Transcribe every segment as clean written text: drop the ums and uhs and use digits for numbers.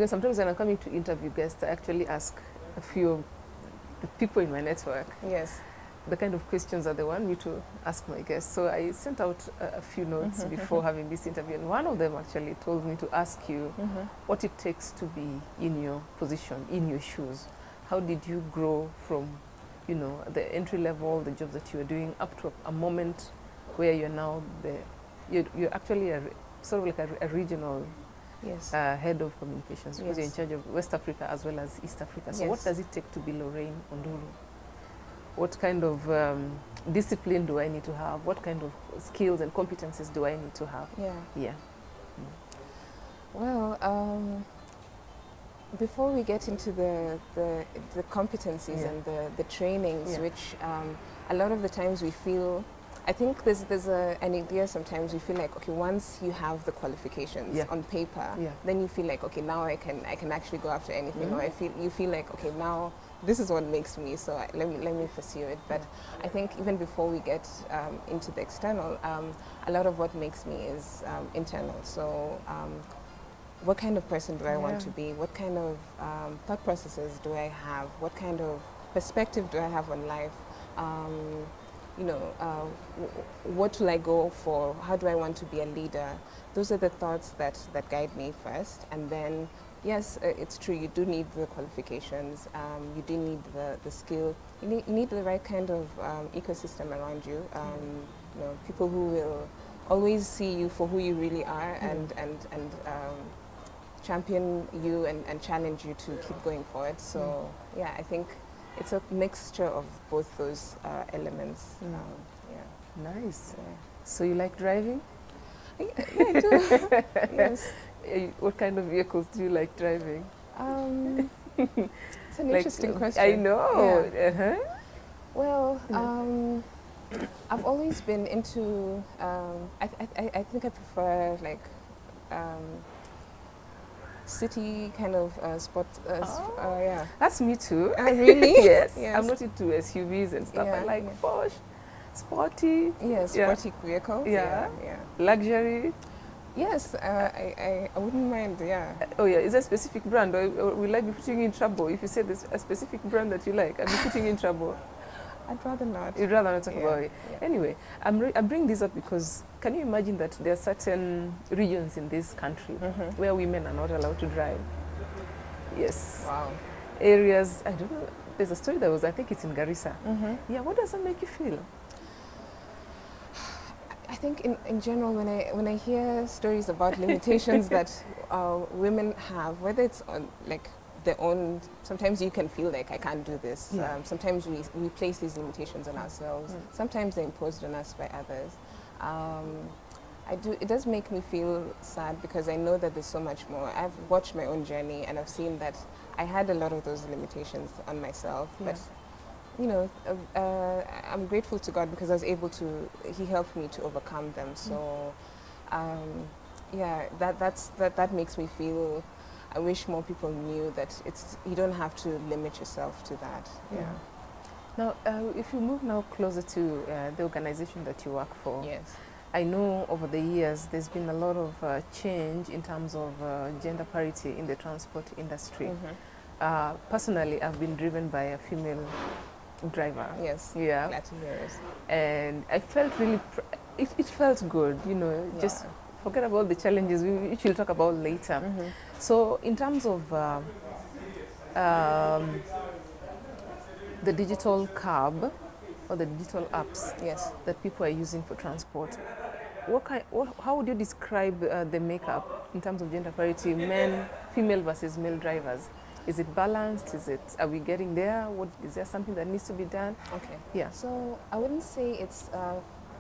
sometimes when I'm coming to interview guests, I actually ask a few of the people in my network Yes. the kind of questions that they want me to ask my guests. So I sent out a few notes before having this interview, and one of them actually told me to ask you what it takes to be in your position, in your shoes. How did you grow from, the entry level, the jobs that you were doing, up to a moment where you're now you're actually sort of like a regional Yes. head of communications, because you're in Yes. charge of West Africa as well as East Africa. So what Yes. does it take to be Lorraine Onduru? What kind of discipline do I need to have? What kind of skills and competencies do I need to have? Yeah. Yeah. Well, before we get into the competencies Yeah. and the trainings, Yeah. which a lot of the times we feel, I think there's an idea sometimes we feel like, okay, once you have the qualifications Yeah. on paper, Yeah. then you feel like, okay, now I can actually go after anything, or you feel like, okay, now this is what makes me, so let me pursue it. But I think even before we get into the external, a lot of what makes me is internal. So what kind of person do I want to be? What kind of thought processes do I have? What kind of perspective do I have on life? What will I go for? How do I want to be a leader? Those are the thoughts that guide me first. And then, yes, it's true, you do need the qualifications, you do need the skill, you need the right kind of ecosystem around you. People who will always see you for who you really are and champion you and challenge you to keep going forward. So yeah, I think it's a mixture of both those elements. Nice. Yeah. So you like driving? Yeah, I do. Yes. What kind of vehicles do you like driving? It's an interesting question. I know. Yeah. Uh-huh. Well, I've always been into. I think I prefer like city kind of sport. Yeah. That's me too. Really? Yes. Yes. I'm not into SUVs and stuff. I Yeah, like yeah. posh, sporty, Yeah, sporty vehicles. Yeah. Yeah. luxury. Yes, I wouldn't mind. Yeah. Oh yeah, is there a specific brand, or will I be putting you in trouble if you say there's a specific brand that you like? I'll be putting you in trouble. I'd rather not. You'd rather not talk Yeah, about it. yeah. Anyway, I bring this up because can you imagine that there are certain regions in this country where women are not allowed to drive? Yes. Wow. Areas, I don't know. There's a story I think it's in Garissa. Yeah, what does that make you feel? I think in general, when I hear stories about limitations that women have, whether it's on like their own, sometimes you can feel like I can't do this. Yeah. Sometimes we place these limitations on ourselves. Sometimes they're imposed on us by others. It does make me feel sad because I know that there's so much more. I've watched my own journey and I've seen that I had a lot of those limitations on myself, but I'm grateful to God because I was able to, He helped me to overcome them. So that makes me feel, I wish more people knew that you don't have to limit yourself to that. Yeah. Now, if you move now closer to the organization that you work for, Yes. I know over the years there's been a lot of change in terms of gender parity in the transport industry. Personally, I've been driven by a female driver. Yes. Yeah. Glad to hear it. And I felt really, it felt good, just forget about the challenges, which we'll talk about later. So in terms of the digital cab or the digital apps that people are using for transport, how would you describe the makeup in terms of gender parity, female versus male drivers? Is it balanced? Are we getting there? Is there something that needs to be done? Okay. Yeah. So I wouldn't say it's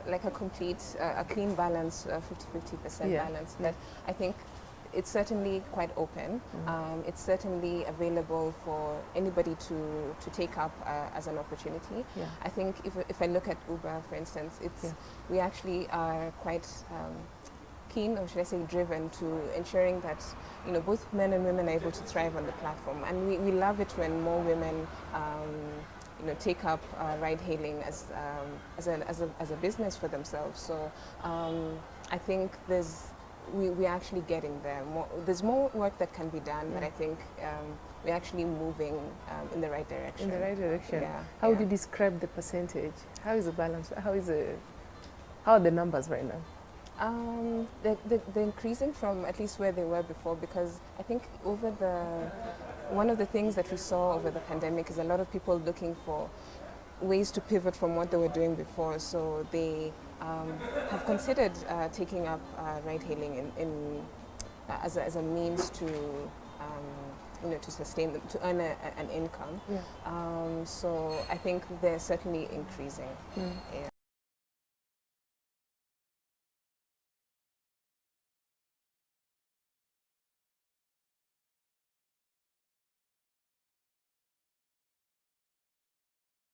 like a complete, a clean balance, 50-50% balance, but I think it's certainly quite open. It's certainly available for anybody to take up as an opportunity. Yeah. I think if I look at Uber, for instance, we actually are quite keen, or should I say driven, to ensuring that both men and women are able to thrive on the platform. And we love it when more women take up ride-hailing as a business for themselves. So I think there's we're actually getting there. There's more work that can be done, but I think we're actually moving in the right direction. In the right direction. Yeah. How would you describe the percentage? How is the balance? How are the numbers right now? They're increasing from at least where they were before, because I think one of the things that we saw over the pandemic is a lot of people looking for ways to pivot from what they were doing before. So they have considered taking up ride-hailing as a means to to sustain them, to earn an income. Yeah. So I think they're certainly increasing. Yeah.